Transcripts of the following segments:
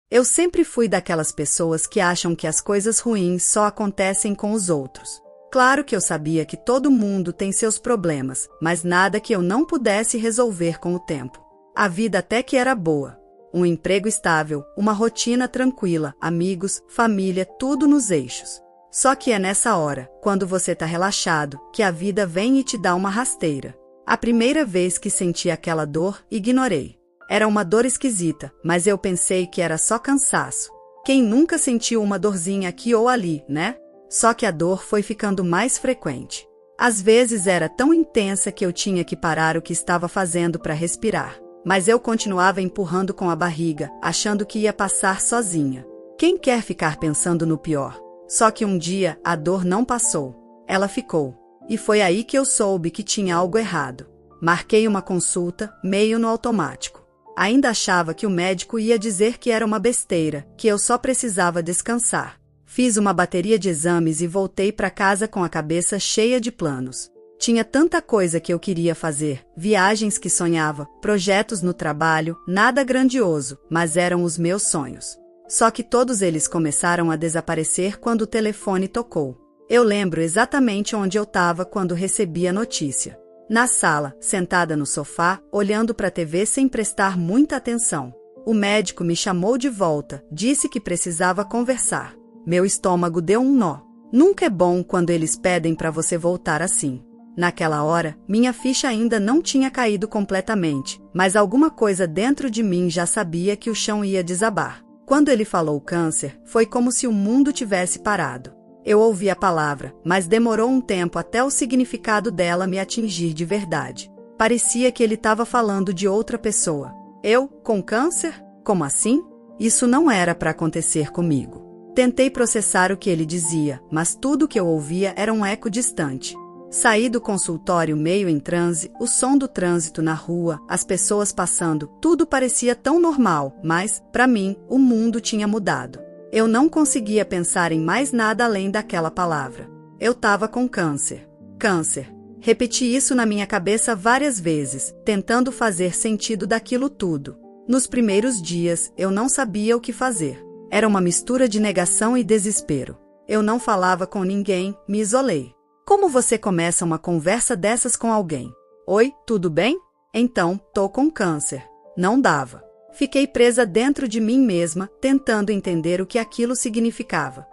Eu sempre fui daquelas pessoas que acham que as coisas ruins só acontecem com os outros. Claro que eu sabia que todo mundo tem seus problemas, mas nada que eu não pudesse resolver com o tempo. A vida até que era boa. Um emprego estável, uma rotina tranquila, amigos, família, tudo nos eixos. Só que é nessa hora, quando você tá relaxado, que a vida vem e te dá uma rasteira. A primeira vez que senti aquela dor, ignorei. Era uma dor esquisita, mas eu pensei que era só cansaço. Quem nunca sentiu uma dorzinha aqui ou ali, né? Só que a dor foi ficando mais frequente. Às vezes era tão intensa que eu tinha que parar o que estava fazendo para respirar. Mas eu continuava empurrando com a barriga, achando que ia passar sozinha. Quem quer ficar pensando no pior? Só que um dia a dor não passou. Ela ficou. E foi aí que eu soube que tinha algo errado. Marquei uma consulta, meio no automático. Ainda achava que o médico ia dizer que era uma besteira, que eu só precisava descansar. Fiz uma bateria de exames e voltei para casa com a cabeça cheia de planos. Tinha tanta coisa que eu queria fazer, viagens que sonhava, projetos no trabalho, nada grandioso, mas eram os meus sonhos. Só que todos eles começaram a desaparecer quando o telefone tocou. Eu lembro exatamente onde eu estava quando recebi a notícia. Na sala, sentada no sofá, olhando para a TV sem prestar muita atenção. O médico me chamou de volta, disse que precisava conversar. Meu estômago deu um nó. Nunca é bom quando eles pedem para você voltar assim. Naquela hora, minha ficha ainda não tinha caído completamente, mas alguma coisa dentro de mim já sabia que o chão ia desabar. Quando ele falou câncer, foi como se o mundo tivesse parado. Eu ouvi a palavra, mas demorou um tempo até o significado dela me atingir de verdade. Parecia que ele estava falando de outra pessoa. Eu, com câncer? Como assim? Isso não era para acontecer comigo. Tentei processar o que ele dizia, mas tudo o que eu ouvia era um eco distante. Saí do consultório meio em transe, o som do trânsito na rua, as pessoas passando, tudo parecia tão normal, mas, para mim, o mundo tinha mudado. Eu não conseguia pensar em mais nada além daquela palavra. Eu estava com câncer. Câncer. Repeti isso na minha cabeça várias vezes, tentando fazer sentido daquilo tudo. Nos primeiros dias, eu não sabia o que fazer. Era uma mistura de negação e desespero. Eu não falava com ninguém, me isolei. Como você começa uma conversa dessas com alguém? Oi, tudo bem? Então, tô com câncer. Não dava. Fiquei presa dentro de mim mesma, tentando entender o que aquilo significava.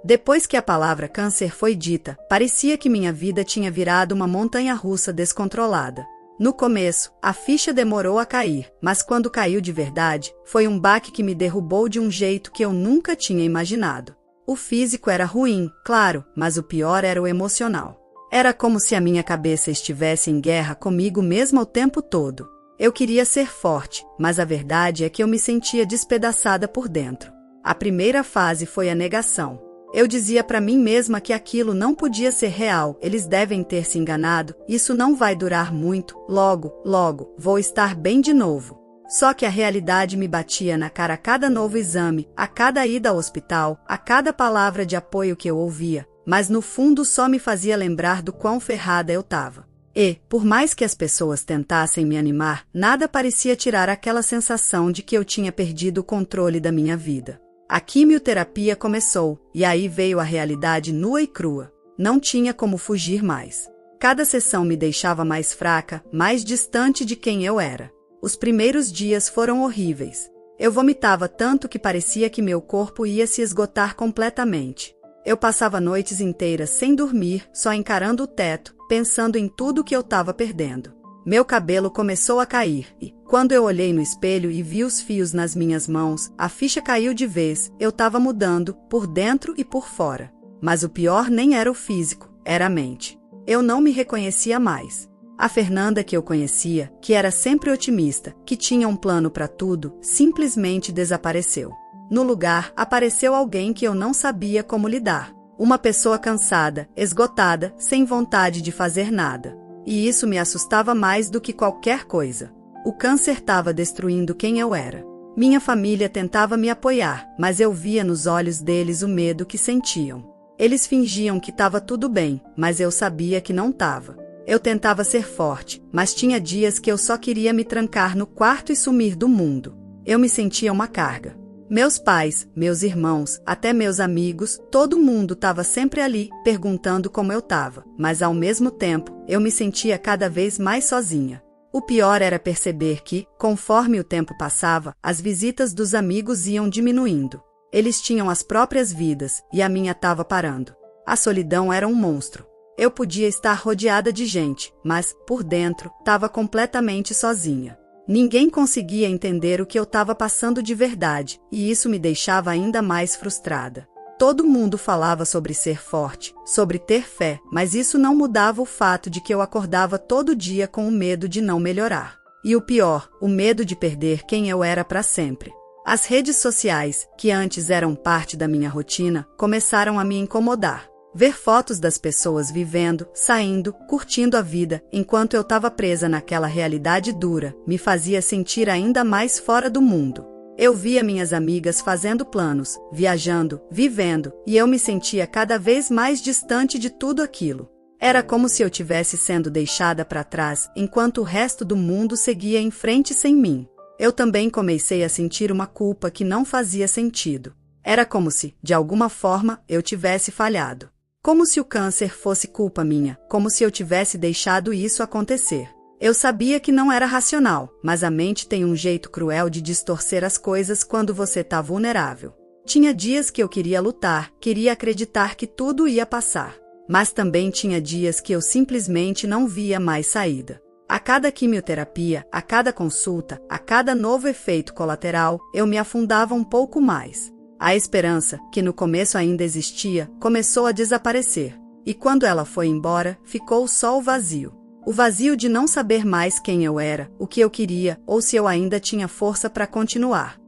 Depois que a palavra câncer foi dita, parecia que minha vida tinha virado uma montanha-russa descontrolada. No começo, a ficha demorou a cair, mas quando caiu de verdade, foi um baque que me derrubou de um jeito que eu nunca tinha imaginado. O físico era ruim, claro, mas o pior era o emocional. Era como se a minha cabeça estivesse em guerra comigo mesma o tempo todo. Eu queria ser forte, mas a verdade é que eu me sentia despedaçada por dentro. A primeira fase foi a negação. Eu dizia para mim mesma que aquilo não podia ser real, eles devem ter se enganado, isso não vai durar muito, logo, vou estar bem de novo. Só que a realidade me batia na cara a cada novo exame, a cada ida ao hospital, a cada palavra de apoio que eu ouvia, mas no fundo só me fazia lembrar do quão ferrada eu estava. E, por mais que as pessoas tentassem me animar, nada parecia tirar aquela sensação de que eu tinha perdido o controle da minha vida. A quimioterapia começou, e aí veio a realidade nua e crua. Não tinha como fugir mais. Cada sessão me deixava mais fraca, mais distante de quem eu era. Os primeiros dias foram horríveis. Eu vomitava tanto que parecia que meu corpo ia se esgotar completamente. Eu passava noites inteiras sem dormir, só encarando o teto, pensando em tudo que eu estava perdendo. Meu cabelo começou a cair e, quando eu olhei no espelho e vi os fios nas minhas mãos, a ficha caiu de vez, eu estava mudando, por dentro e por fora. Mas o pior nem era o físico, era a mente. Eu não me reconhecia mais. A Fernanda que eu conhecia, que era sempre otimista, que tinha um plano para tudo, simplesmente desapareceu. No lugar, apareceu alguém que eu não sabia como lidar. Uma pessoa cansada, esgotada, sem vontade de fazer nada. E isso me assustava mais do que qualquer coisa. O câncer estava destruindo quem eu era. Minha família tentava me apoiar, mas eu via nos olhos deles o medo que sentiam. Eles fingiam que estava tudo bem, mas eu sabia que não estava. Eu tentava ser forte, mas tinha dias que eu só queria me trancar no quarto e sumir do mundo. Eu me sentia uma carga. Meus pais, meus irmãos, até meus amigos, todo mundo estava sempre ali, perguntando como eu estava, mas ao mesmo tempo, eu me sentia cada vez mais sozinha. O pior era perceber que, conforme o tempo passava, as visitas dos amigos iam diminuindo. Eles tinham as próprias vidas, e a minha estava parando. A solidão era um monstro. Eu podia estar rodeada de gente, mas, por dentro, estava completamente sozinha. Ninguém conseguia entender o que eu estava passando de verdade, e isso me deixava ainda mais frustrada. Todo mundo falava sobre ser forte, sobre ter fé, mas isso não mudava o fato de que eu acordava todo dia com o medo de não melhorar. E o pior, o medo de perder quem eu era para sempre. As redes sociais, que antes eram parte da minha rotina, começaram a me incomodar. Ver fotos das pessoas vivendo, saindo, curtindo a vida, enquanto eu estava presa naquela realidade dura, me fazia sentir ainda mais fora do mundo. Eu via minhas amigas fazendo planos, viajando, vivendo, e eu me sentia cada vez mais distante de tudo aquilo. Era como se eu tivesse sendo deixada para trás, enquanto o resto do mundo seguia em frente sem mim. Eu também comecei a sentir uma culpa que não fazia sentido. Era como se, de alguma forma, eu tivesse falhado. Como se o câncer fosse culpa minha, como se eu tivesse deixado isso acontecer. Eu sabia que não era racional, mas a mente tem um jeito cruel de distorcer as coisas quando você está vulnerável. Tinha dias que eu queria lutar, queria acreditar que tudo ia passar. Mas também tinha dias que eu simplesmente não via mais saída. A cada quimioterapia, a cada consulta, a cada novo efeito colateral, eu me afundava um pouco mais. A esperança, que no começo ainda existia, começou a desaparecer. E quando ela foi embora, ficou só o vazio. O vazio de não saber mais quem eu era, o que eu queria, ou se eu ainda tinha força para continuar.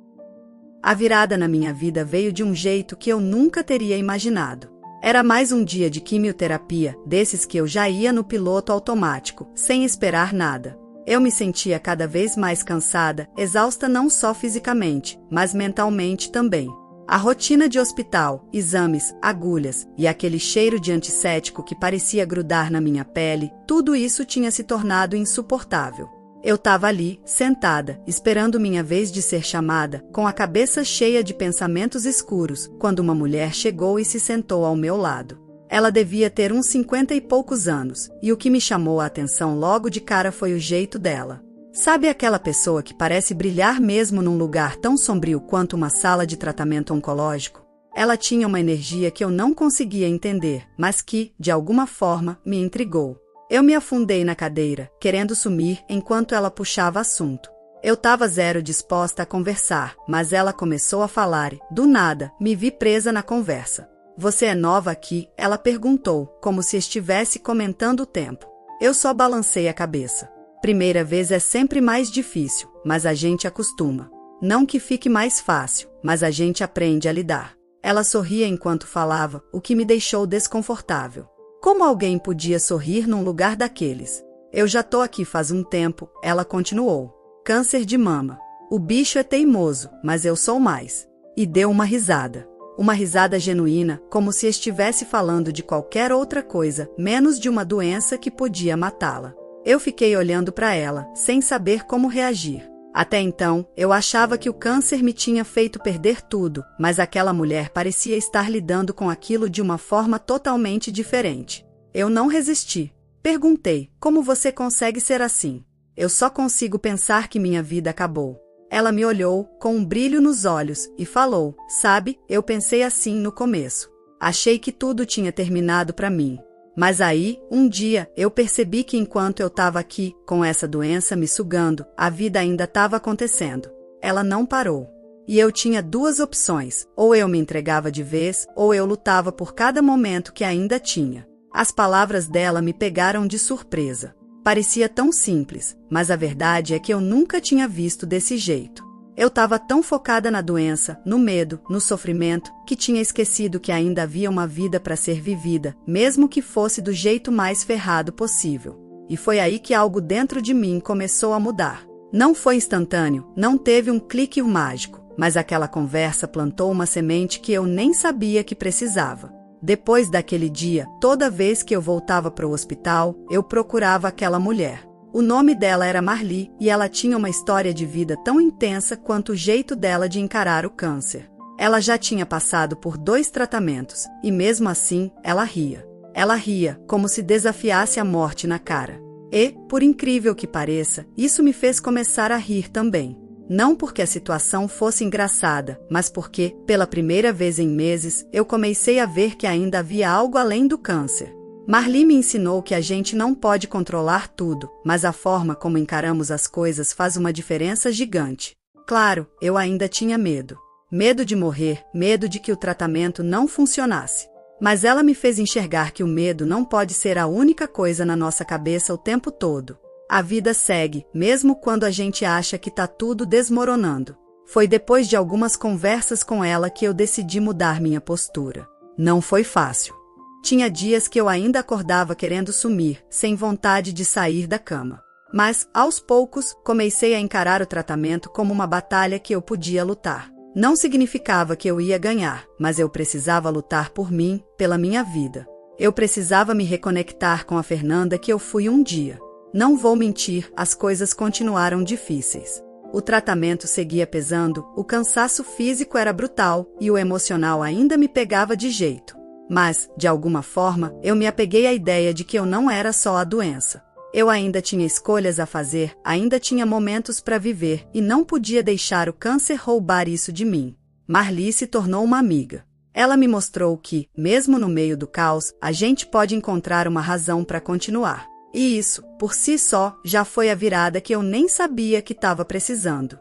A virada na minha vida veio de um jeito que eu nunca teria imaginado. Era mais um dia de quimioterapia, desses que eu já ia no piloto automático, sem esperar nada. Eu me sentia cada vez mais cansada, exausta não só fisicamente, mas mentalmente também. A rotina de hospital, exames, agulhas e aquele cheiro de antisséptico que parecia grudar na minha pele, tudo isso tinha se tornado insuportável. Eu estava ali, sentada, esperando minha vez de ser chamada, com a cabeça cheia de pensamentos escuros, quando uma mulher chegou e se sentou ao meu lado. Ela devia ter uns 50 e poucos anos, e o que me chamou a atenção logo de cara foi o jeito dela. Sabe aquela pessoa que parece brilhar mesmo num lugar tão sombrio quanto uma sala de tratamento oncológico? Ela tinha uma energia que eu não conseguia entender, mas que, de alguma forma, me intrigou. Eu me afundei na cadeira, querendo sumir enquanto ela puxava assunto. Eu estava zero disposta a conversar, mas ela começou a falar e, do nada, me vi presa na conversa. "Você é nova aqui?" ela perguntou, como se estivesse comentando o tempo. Eu só balancei a cabeça. Primeira vez é sempre mais difícil, mas a gente acostuma. Não que fique mais fácil, mas a gente aprende a lidar. Ela sorria enquanto falava, o que me deixou desconfortável. Como alguém podia sorrir num lugar daqueles? "Eu já tô aqui faz um tempo", ela continuou. "Câncer de mama. O bicho é teimoso, mas eu sou mais." E deu uma risada. Uma risada genuína, como se estivesse falando de qualquer outra coisa, menos de uma doença que podia matá-la. Eu fiquei olhando para ela, sem saber como reagir. Até então, eu achava que o câncer me tinha feito perder tudo, mas aquela mulher parecia estar lidando com aquilo de uma forma totalmente diferente. Eu não resisti. Perguntei, "Como você consegue ser assim?" "Eu só consigo pensar que minha vida acabou." Ela me olhou, com um brilho nos olhos, e falou, "Sabe, eu pensei assim no começo. Achei que tudo tinha terminado para mim. Mas aí, um dia, eu percebi que enquanto eu estava aqui, com essa doença me sugando, a vida ainda estava acontecendo." Ela não parou. E eu tinha duas opções, ou eu me entregava de vez, ou eu lutava por cada momento que ainda tinha. As palavras dela me pegaram de surpresa. Parecia tão simples, mas a verdade é que eu nunca tinha visto desse jeito. Eu estava tão focada na doença, no medo, no sofrimento, que tinha esquecido que ainda havia uma vida para ser vivida, mesmo que fosse do jeito mais ferrado possível. E foi aí que algo dentro de mim começou a mudar. Não foi instantâneo, não teve um clique mágico, mas aquela conversa plantou uma semente que eu nem sabia que precisava. Depois daquele dia, toda vez que eu voltava para o hospital, eu procurava aquela mulher. O nome dela era Marli e ela tinha uma história de vida tão intensa quanto o jeito dela de encarar o câncer. Ela já tinha passado por 2 tratamentos e mesmo assim ela ria. Ela ria como se desafiasse a morte na cara. E, por incrível que pareça, isso me fez começar a rir também. Não porque a situação fosse engraçada, mas porque, pela primeira vez em meses, eu comecei a ver que ainda havia algo além do câncer. Marli me ensinou que a gente não pode controlar tudo, mas a forma como encaramos as coisas faz uma diferença gigante. Claro, eu ainda tinha medo. Medo de morrer, medo de que o tratamento não funcionasse. Mas ela me fez enxergar que o medo não pode ser a única coisa na nossa cabeça o tempo todo. A vida segue, mesmo quando a gente acha que está tudo desmoronando. Foi depois de algumas conversas com ela que eu decidi mudar minha postura. Não foi fácil. Tinha dias que eu ainda acordava querendo sumir, sem vontade de sair da cama. Mas, aos poucos, comecei a encarar o tratamento como uma batalha que eu podia lutar. Não significava que eu ia ganhar, mas eu precisava lutar por mim, pela minha vida. Eu precisava me reconectar com a Fernanda que eu fui um dia. Não vou mentir, as coisas continuaram difíceis. O tratamento seguia pesando, o cansaço físico era brutal e o emocional ainda me pegava de jeito. Mas, de alguma forma, eu me apeguei à ideia de que eu não era só a doença. Eu ainda tinha escolhas a fazer, ainda tinha momentos para viver e não podia deixar o câncer roubar isso de mim. Marli se tornou uma amiga. Ela me mostrou que, mesmo no meio do caos, a gente pode encontrar uma razão para continuar. E isso, por si só, já foi a virada que eu nem sabia que estava precisando.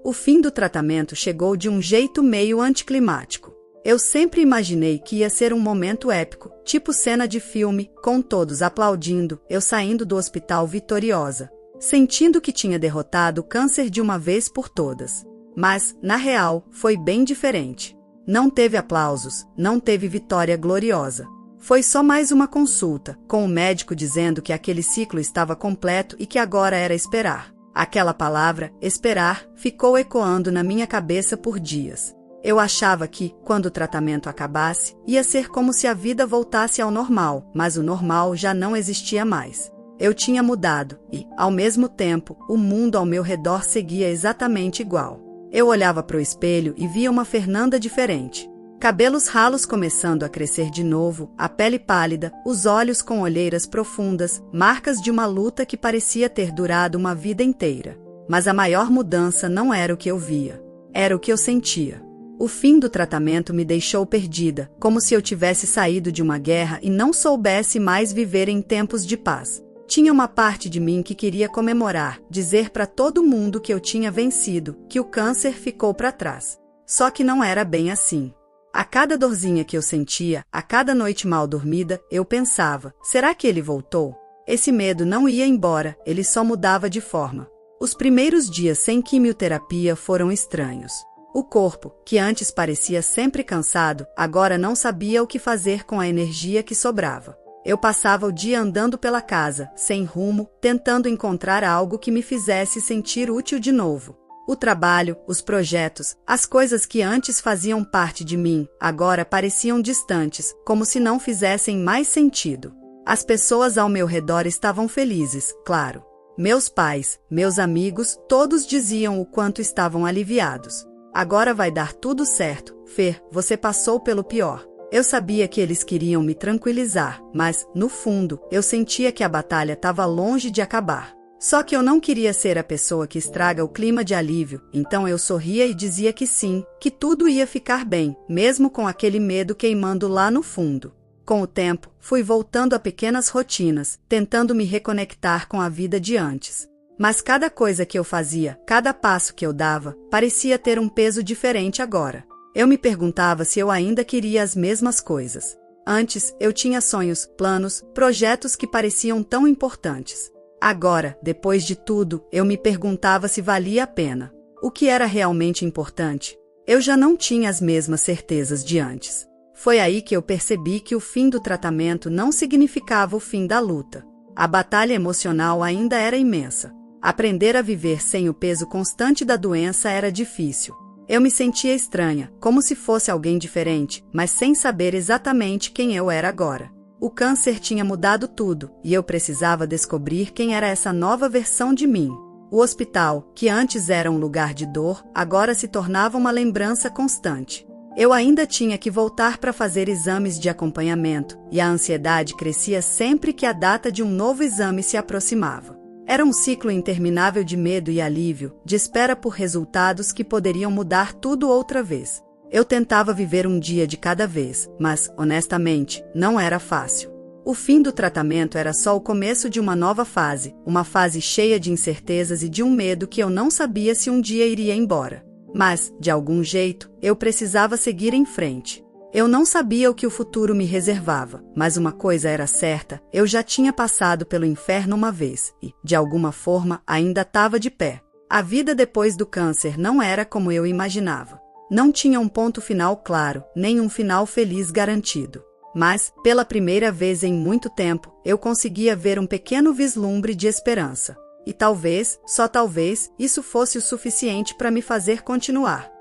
O fim do tratamento chegou de um jeito meio anticlimático. Eu sempre imaginei que ia ser um momento épico, tipo cena de filme, com todos aplaudindo, eu saindo do hospital vitoriosa, sentindo que tinha derrotado o câncer de uma vez por todas. Mas, na real, foi bem diferente. Não teve aplausos, não teve vitória gloriosa. Foi só mais uma consulta, com o médico dizendo que aquele ciclo estava completo e que agora era esperar. Aquela palavra, esperar, ficou ecoando na minha cabeça por dias. Eu achava que, quando o tratamento acabasse, ia ser como se a vida voltasse ao normal, mas o normal já não existia mais. Eu tinha mudado e, ao mesmo tempo, o mundo ao meu redor seguia exatamente igual. Eu olhava para o espelho e via uma Fernanda diferente. Cabelos ralos começando a crescer de novo, a pele pálida, os olhos com olheiras profundas, marcas de uma luta que parecia ter durado uma vida inteira. Mas a maior mudança não era o que eu via, era o que eu sentia. O fim do tratamento me deixou perdida, como se eu tivesse saído de uma guerra e não soubesse mais viver em tempos de paz. Tinha uma parte de mim que queria comemorar, dizer para todo mundo que eu tinha vencido, que o câncer ficou para trás. Só que não era bem assim. A cada dorzinha que eu sentia, a cada noite mal dormida, eu pensava, será que ele voltou? Esse medo não ia embora, ele só mudava de forma. Os primeiros dias sem quimioterapia foram estranhos. O corpo, que antes parecia sempre cansado, agora não sabia o que fazer com a energia que sobrava. Eu passava o dia andando pela casa, sem rumo, tentando encontrar algo que me fizesse sentir útil de novo. O trabalho, os projetos, as coisas que antes faziam parte de mim, agora pareciam distantes, como se não fizessem mais sentido. As pessoas ao meu redor estavam felizes, claro. Meus pais, meus amigos, todos diziam o quanto estavam aliviados. Agora vai dar tudo certo, Fer, você passou pelo pior. Eu sabia que eles queriam me tranquilizar, mas, no fundo, eu sentia que a batalha estava longe de acabar. Só que eu não queria ser a pessoa que estraga o clima de alívio, então eu sorria e dizia que sim, que tudo ia ficar bem, mesmo com aquele medo queimando lá no fundo. Com o tempo, fui voltando a pequenas rotinas, tentando me reconectar com a vida de antes. Mas cada coisa que eu fazia, cada passo que eu dava, parecia ter um peso diferente agora. Eu me perguntava se eu ainda queria as mesmas coisas. Antes, eu tinha sonhos, planos, projetos que pareciam tão importantes. Agora, depois de tudo, eu me perguntava se valia a pena. O que era realmente importante? Eu já não tinha as mesmas certezas de antes. Foi aí que eu percebi que o fim do tratamento não significava o fim da luta. A batalha emocional ainda era imensa. Aprender a viver sem o peso constante da doença era difícil. Eu me sentia estranha, como se fosse alguém diferente, mas sem saber exatamente quem eu era agora. O câncer tinha mudado tudo, e eu precisava descobrir quem era essa nova versão de mim. O hospital, que antes era um lugar de dor, agora se tornava uma lembrança constante. Eu ainda tinha que voltar para fazer exames de acompanhamento, e a ansiedade crescia sempre que a data de um novo exame se aproximava. Era um ciclo interminável de medo e alívio, de espera por resultados que poderiam mudar tudo outra vez. Eu tentava viver um dia de cada vez, mas, honestamente, não era fácil. O fim do tratamento era só o começo de uma nova fase, uma fase cheia de incertezas e de um medo que eu não sabia se um dia iria embora. Mas, de algum jeito, eu precisava seguir em frente. Eu não sabia o que o futuro me reservava, mas uma coisa era certa, eu já tinha passado pelo inferno uma vez e, de alguma forma, ainda estava de pé. A vida depois do câncer não era como eu imaginava. Não tinha um ponto final claro, nem um final feliz garantido. Mas, pela primeira vez em muito tempo, eu conseguia ver um pequeno vislumbre de esperança. E talvez, só talvez, isso fosse o suficiente para me fazer continuar.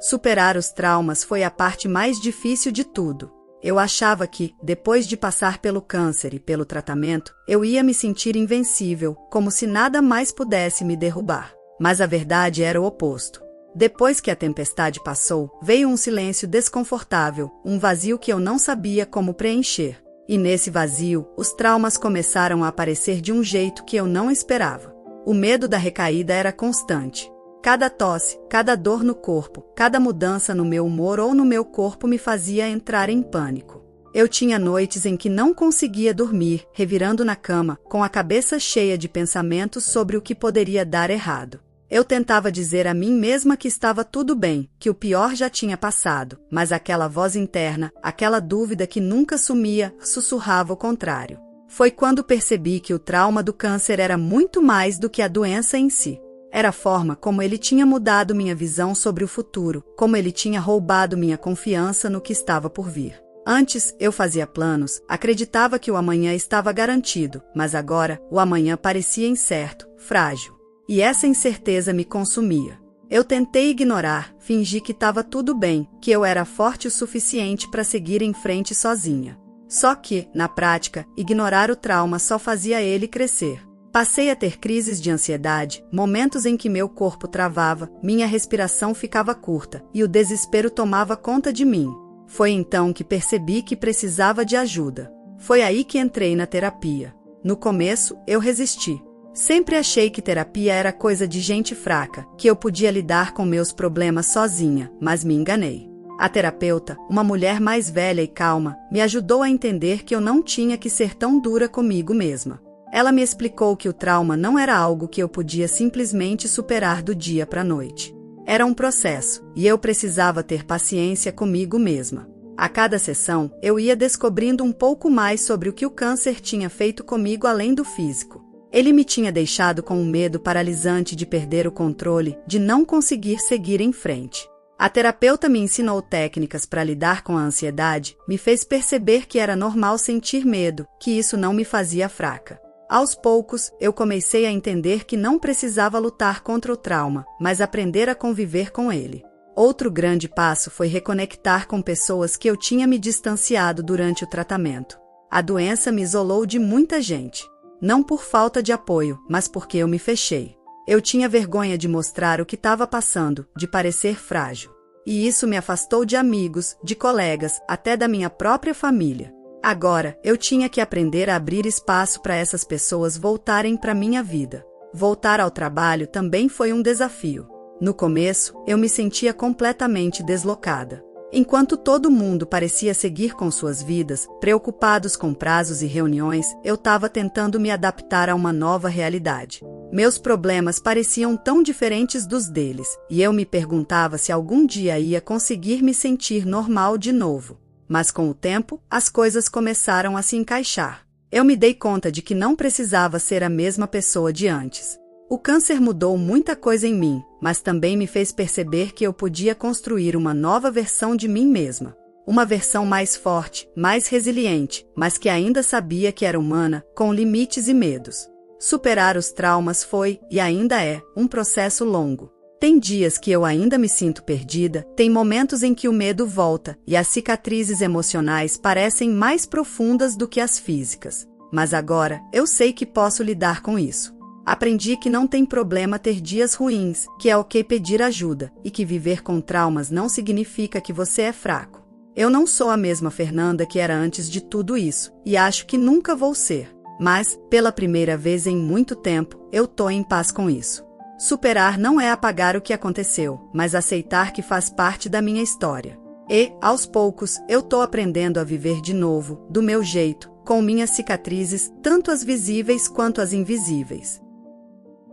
Superar os traumas foi a parte mais difícil de tudo. Eu achava que, depois de passar pelo câncer e pelo tratamento, eu ia me sentir invencível, como se nada mais pudesse me derrubar. Mas a verdade era o oposto. Depois que a tempestade passou, veio um silêncio desconfortável, um vazio que eu não sabia como preencher. E nesse vazio, os traumas começaram a aparecer de um jeito que eu não esperava. O medo da recaída era constante. Cada tosse, cada dor no corpo, cada mudança no meu humor ou no meu corpo me fazia entrar em pânico. Eu tinha noites em que não conseguia dormir, revirando na cama, com a cabeça cheia de pensamentos sobre o que poderia dar errado. Eu tentava dizer a mim mesma que estava tudo bem, que o pior já tinha passado, mas aquela voz interna, aquela dúvida que nunca sumia, sussurrava o contrário. Foi quando percebi que o trauma do câncer era muito mais do que a doença em si. Era a forma como ele tinha mudado minha visão sobre o futuro, como ele tinha roubado minha confiança no que estava por vir. Antes, eu fazia planos, acreditava que o amanhã estava garantido, mas agora, o amanhã parecia incerto, frágil. E essa incerteza me consumia. Eu tentei ignorar, fingi que estava tudo bem, que eu era forte o suficiente para seguir em frente sozinha. Só que, na prática, ignorar o trauma só fazia ele crescer. Passei a ter crises de ansiedade, momentos em que meu corpo travava, minha respiração ficava curta, e o desespero tomava conta de mim. Foi então que percebi que precisava de ajuda. Foi aí que entrei na terapia. No começo, eu resisti. Sempre achei que terapia era coisa de gente fraca, que eu podia lidar com meus problemas sozinha, mas me enganei. A terapeuta, uma mulher mais velha e calma, me ajudou a entender que eu não tinha que ser tão dura comigo mesma. Ela me explicou que o trauma não era algo que eu podia simplesmente superar do dia para a noite. Era um processo, e eu precisava ter paciência comigo mesma. A cada sessão, eu ia descobrindo um pouco mais sobre o que o câncer tinha feito comigo além do físico. Ele me tinha deixado com um medo paralisante de perder o controle, de não conseguir seguir em frente. A terapeuta me ensinou técnicas para lidar com a ansiedade, me fez perceber que era normal sentir medo, que isso não me fazia fraca. Aos poucos, eu comecei a entender que não precisava lutar contra o trauma, mas aprender a conviver com ele. Outro grande passo foi reconectar com pessoas que eu tinha me distanciado durante o tratamento. A doença me isolou de muita gente. Não por falta de apoio, mas porque eu me fechei. Eu tinha vergonha de mostrar o que estava passando, de parecer frágil. E isso me afastou de amigos, de colegas, até da minha própria família. Agora, eu tinha que aprender a abrir espaço para essas pessoas voltarem para minha vida. Voltar ao trabalho também foi um desafio. No começo, eu me sentia completamente deslocada. Enquanto todo mundo parecia seguir com suas vidas, preocupados com prazos e reuniões, eu estava tentando me adaptar a uma nova realidade. Meus problemas pareciam tão diferentes dos deles, e eu me perguntava se algum dia ia conseguir me sentir normal de novo. Mas com o tempo, as coisas começaram a se encaixar. Eu me dei conta de que não precisava ser a mesma pessoa de antes. O câncer mudou muita coisa em mim, mas também me fez perceber que eu podia construir uma nova versão de mim mesma. Uma versão mais forte, mais resiliente, mas que ainda sabia que era humana, com limites e medos. Superar os traumas foi, e ainda é, um processo longo. Tem dias que eu ainda me sinto perdida, tem momentos em que o medo volta e as cicatrizes emocionais parecem mais profundas do que as físicas. Mas agora, eu sei que posso lidar com isso. Aprendi que não tem problema ter dias ruins, que é ok pedir ajuda, e que viver com traumas não significa que você é fraco. Eu não sou a mesma Fernanda que era antes de tudo isso, e acho que nunca vou ser. Mas, pela primeira vez em muito tempo, eu tô em paz com isso. Superar não é apagar o que aconteceu, mas aceitar que faz parte da minha história. E, aos poucos, eu tô aprendendo a viver de novo, do meu jeito, com minhas cicatrizes, tanto as visíveis quanto as invisíveis.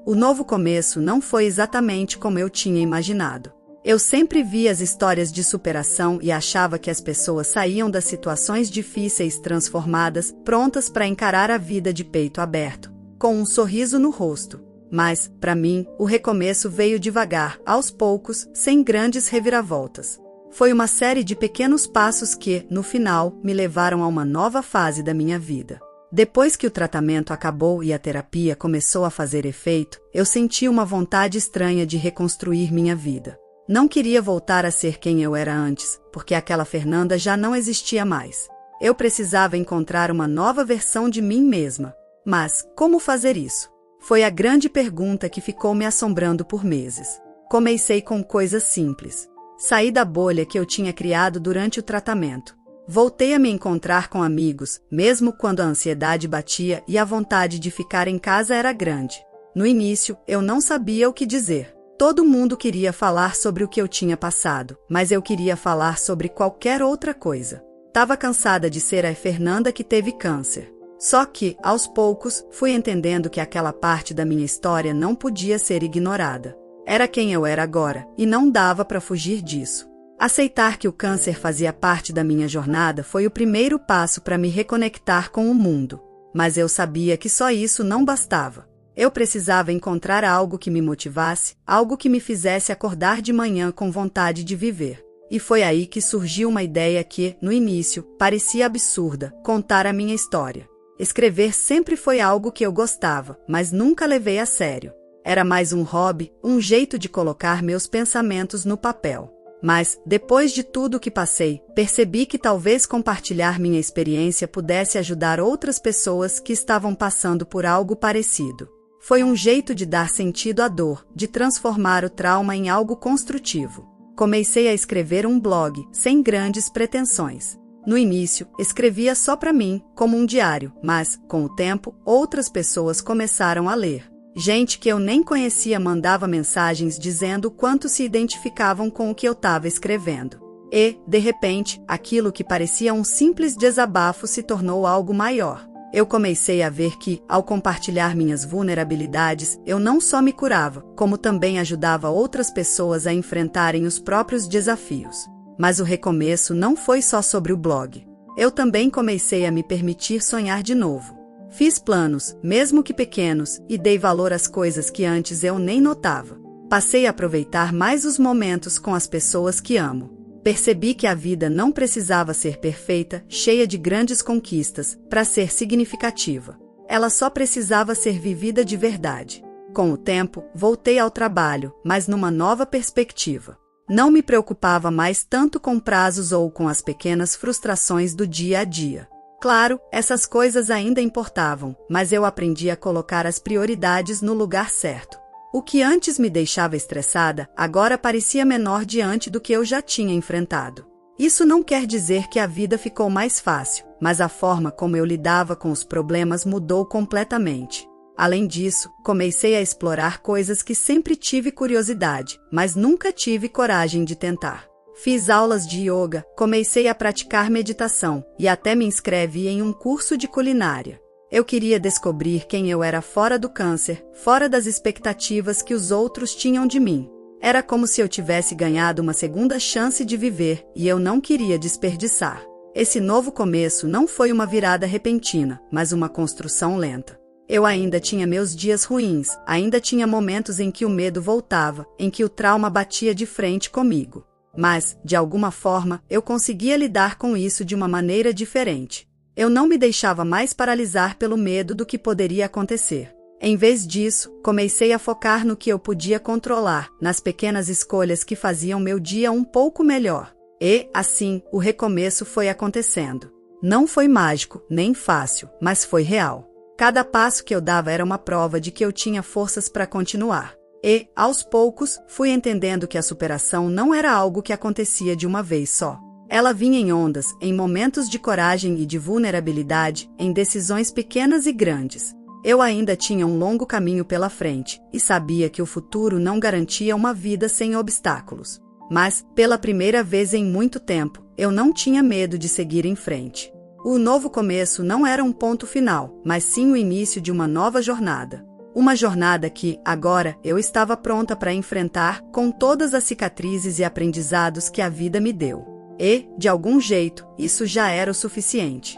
O novo começo não foi exatamente como eu tinha imaginado. Eu sempre via as histórias de superação e achava que as pessoas saíam das situações difíceis transformadas, prontas para encarar a vida de peito aberto, com um sorriso no rosto. Mas, para mim, o recomeço veio devagar, aos poucos, sem grandes reviravoltas. Foi uma série de pequenos passos que, no final, me levaram a uma nova fase da minha vida. Depois que o tratamento acabou e a terapia começou a fazer efeito, eu senti uma vontade estranha de reconstruir minha vida. Não queria voltar a ser quem eu era antes, porque aquela Fernanda já não existia mais. Eu precisava encontrar uma nova versão de mim mesma. Mas, como fazer isso? Foi a grande pergunta que ficou me assombrando por meses. Comecei com coisas simples. Saí da bolha que eu tinha criado durante o tratamento. Voltei a me encontrar com amigos, mesmo quando a ansiedade batia e a vontade de ficar em casa era grande. No início, eu não sabia o que dizer. Todo mundo queria falar sobre o que eu tinha passado, mas eu queria falar sobre qualquer outra coisa. Tava cansada de ser a Fernanda que teve câncer. Só que, aos poucos, fui entendendo que aquela parte da minha história não podia ser ignorada. Era quem eu era agora, e não dava para fugir disso. Aceitar que o câncer fazia parte da minha jornada foi o primeiro passo para me reconectar com o mundo. Mas eu sabia que só isso não bastava. Eu precisava encontrar algo que me motivasse, algo que me fizesse acordar de manhã com vontade de viver. E foi aí que surgiu uma ideia que, no início, parecia absurda: contar a minha história. Escrever sempre foi algo que eu gostava, mas nunca levei a sério. Era mais um hobby, um jeito de colocar meus pensamentos no papel. Mas, depois de tudo o que passei, percebi que talvez compartilhar minha experiência pudesse ajudar outras pessoas que estavam passando por algo parecido. Foi um jeito de dar sentido à dor, de transformar o trauma em algo construtivo. Comecei a escrever um blog, sem grandes pretensões. No início, escrevia só para mim, como um diário, mas, com o tempo, outras pessoas começaram a ler. Gente que eu nem conhecia mandava mensagens dizendo o quanto se identificavam com o que eu estava escrevendo. E, de repente, aquilo que parecia um simples desabafo se tornou algo maior. Eu comecei a ver que, ao compartilhar minhas vulnerabilidades, eu não só me curava, como também ajudava outras pessoas a enfrentarem os próprios desafios. Mas o recomeço não foi só sobre o blog. Eu também comecei a me permitir sonhar de novo. Fiz planos, mesmo que pequenos, e dei valor às coisas que antes eu nem notava. Passei a aproveitar mais os momentos com as pessoas que amo. Percebi que a vida não precisava ser perfeita, cheia de grandes conquistas, para ser significativa. Ela só precisava ser vivida de verdade. Com o tempo, voltei ao trabalho, mas numa nova perspectiva. Não me preocupava mais tanto com prazos ou com as pequenas frustrações do dia a dia. Claro, essas coisas ainda importavam, mas eu aprendi a colocar as prioridades no lugar certo. O que antes me deixava estressada, agora parecia menor diante do que eu já tinha enfrentado. Isso não quer dizer que a vida ficou mais fácil, mas a forma como eu lidava com os problemas mudou completamente. Além disso, comecei a explorar coisas que sempre tive curiosidade, mas nunca tive coragem de tentar. Fiz aulas de yoga, comecei a praticar meditação e até me inscrevi em um curso de culinária. Eu queria descobrir quem eu era fora do câncer, fora das expectativas que os outros tinham de mim. Era como se eu tivesse ganhado uma segunda chance de viver e eu não queria desperdiçar. Esse novo começo não foi uma virada repentina, mas uma construção lenta. Eu ainda tinha meus dias ruins, ainda tinha momentos em que o medo voltava, em que o trauma batia de frente comigo. Mas, de alguma forma, eu conseguia lidar com isso de uma maneira diferente. Eu não me deixava mais paralisar pelo medo do que poderia acontecer. Em vez disso, comecei a focar no que eu podia controlar, nas pequenas escolhas que faziam meu dia um pouco melhor. E, assim, o recomeço foi acontecendo. Não foi mágico, nem fácil, mas foi real. Cada passo que eu dava era uma prova de que eu tinha forças para continuar. E, aos poucos, fui entendendo que a superação não era algo que acontecia de uma vez só. Ela vinha em ondas, em momentos de coragem e de vulnerabilidade, em decisões pequenas e grandes. Eu ainda tinha um longo caminho pela frente, e sabia que o futuro não garantia uma vida sem obstáculos. Mas, pela primeira vez em muito tempo, eu não tinha medo de seguir em frente. O novo começo não era um ponto final, mas sim o início de uma nova jornada. Uma jornada que, agora, eu estava pronta para enfrentar, com todas as cicatrizes e aprendizados que a vida me deu. E, de algum jeito, isso já era o suficiente.